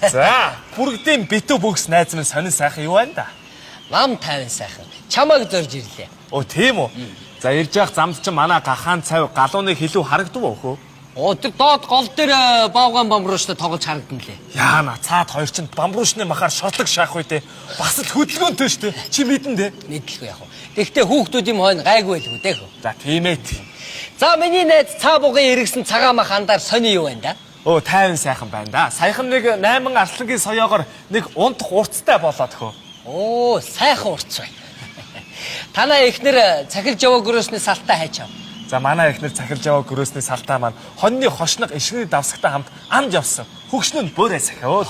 За, бүрэгдэм битүү бүгс найз минь сонин сайхан юу байна да? Нам тайван сайхан. Чамайг зорж ирлээ. Оо тийм үү? За ирж явах замд чинь манай гахаан цав галууны хилүү харагдав уу? Оо тэр доод гол дээр баавган бамрууштай тоглож харагдан лээ. Яана цаад хоёр чинь бамруушны махаар шотлог шаах үедээ бас л хөдөлгөөнтэй штэ. Чи мэдэн дээ. Мэдлгүй яах вэ? Тэгтээ хүүхдүүдийн хойно гайгүй байлгүй дээ хөө. За тийм ээ. За миний найз цаа бугын эргэсэн цагаан мах андаар сони юу байна да? Оо тайван сайхан байна да. Саяхан нэг 8 арслангийн соёогоор нэг унтах урцтай болоод хөө. Оо сайхан урц бай. Танаа эхнэр цахилж яваа гөрөөсний салтаа хайчав. За манай эхнэр цахилж яваа гөрөөсний салтаа маань хоньны хошног ишгний давсагтай хамт амд явсан. Хөгшнөнд бөөрэ сахиул.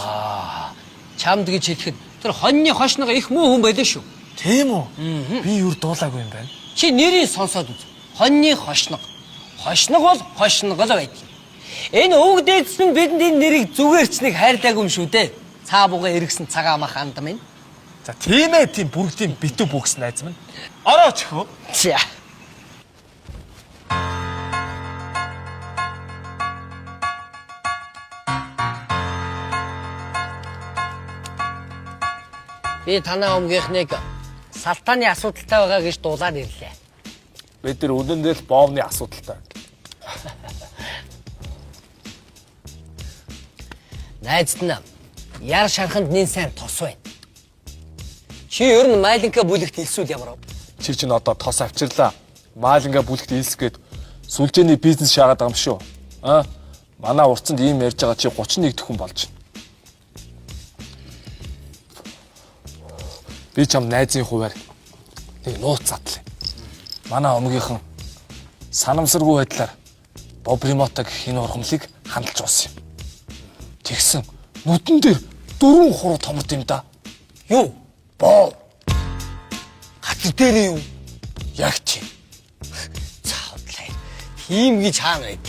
Чамд гэж хэлэхэд тэр хоньны хошног их муу хүн байлаа шүү. Тийм үү? Би юу дуулаагүй юм байна. Чи нэрийг сонсоод үз. Хоньны хошног. Хошног бол хошног л байдаг. Энэ өвөг дээдс нь бидэнд энэ нэрийг зүгээрч нэг хайрлаагүй юм шүү дээ. Цаа бугын эргэсэн цагаан мах анд минь. За тийм ээ тийм бүрэгдэм битүү бүгс найз минь. Орооч хөө. За. Би танаа өмгийнхнийг салтааны асуудалтай байгаа гэж дуулаад ирлээ. Бид нар үнэндээ л боовны асуудалтай. Найзд нь яар шарханд нэн сайн тос байна. Чи ер нь майлинка бүлэгт хэлсүүл ямар вэ? Чи чинь одоо тос авчирлаа. Маалинга бүлэгт хэлсгээд сүлжээний бизнес шаагаад байгаа юм шүү. Манай урцанд ийм ярьж байгаа чи 31 төхөн болж байна. Би чам найзын хуваар нэг нууц задлаа. Манай омгийнхан санамсаргүй байдлаар Бобримота гэх энэ ургамлыг хандалж уусан юм. Тэгсэн нүдэн дээр 4 хуруу томд юм да. Юу? Боо. Хатар дээр юу? Яг чи. Цаадлаа. Тийм гэж хаана байд?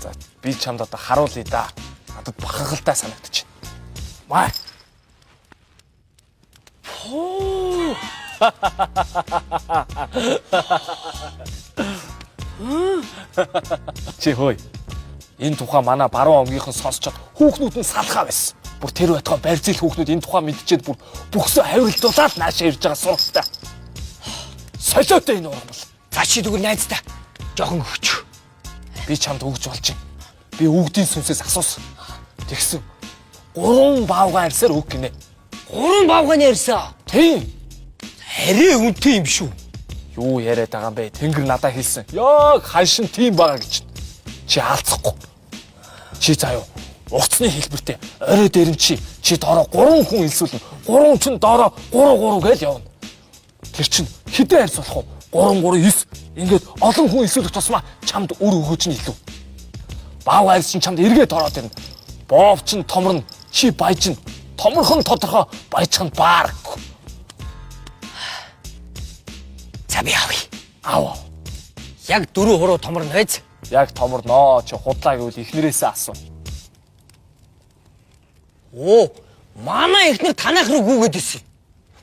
За би чамд одоо харуулъя да. Надад бахархалтай санагдчих. Маа. Чи хөөе. Энэ тухай манай баруун омгийнхан сонсчод хүүхнүүд нь салхаа байсан. Бүр тэр байтугай барьцэл хүүхнүүд энэ тухай мэдчихэд бүр бүхсөө хавиралцуулаад наашаа ирж байгаа суралцтай. Солиотой энэ ургамал. За чи тэгвэл найздаа жоохон өгч. Би чамд өгч болж байна. Би өвгдийн сүнсээс асуусан. Тэгсэн 3 баавгай арьсаар өг гинэ. 3 баавганы ярьсан. Тийм. Арай үнэтэй юм шүү. Юу яриад байгаа юм бэ? Тэнгэр надад хэлсэн. Яг ханшин тийм байгаа гэж. Чи алдахгүй. Чи заяа уцны хэлбэртэй орой дээр нь чи доороо 3 хүн илсүүлнэ. 3 чинь доороо 3 гэж явна. Тэр чинь хэдэн арьс болох вэ? 3 9. Ингээд олон хүн илсүүлэх тусмаа чамд үр өгөөч нь илүү. Баав арьс чинь чамд эргээд ороод ирнэ. Боов чинь томорно. Чи баяж нь томорхон тодорхой баяжхан баарахгүй. За би авъя. Аав. Яг 4 хуруу томорно байз. Яг томорноо чи худлаа гэвэл ихнэрээсээ асуу. Оо, манай ихнэр танах руу гүгээд исэн.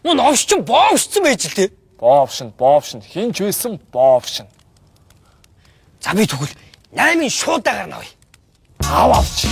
Мөн овш чинь боовшсон байж л тээ. Боовшин хинч байсан боовшин. За би тэгвэл 8-ын шуудагаар навъя. Авч.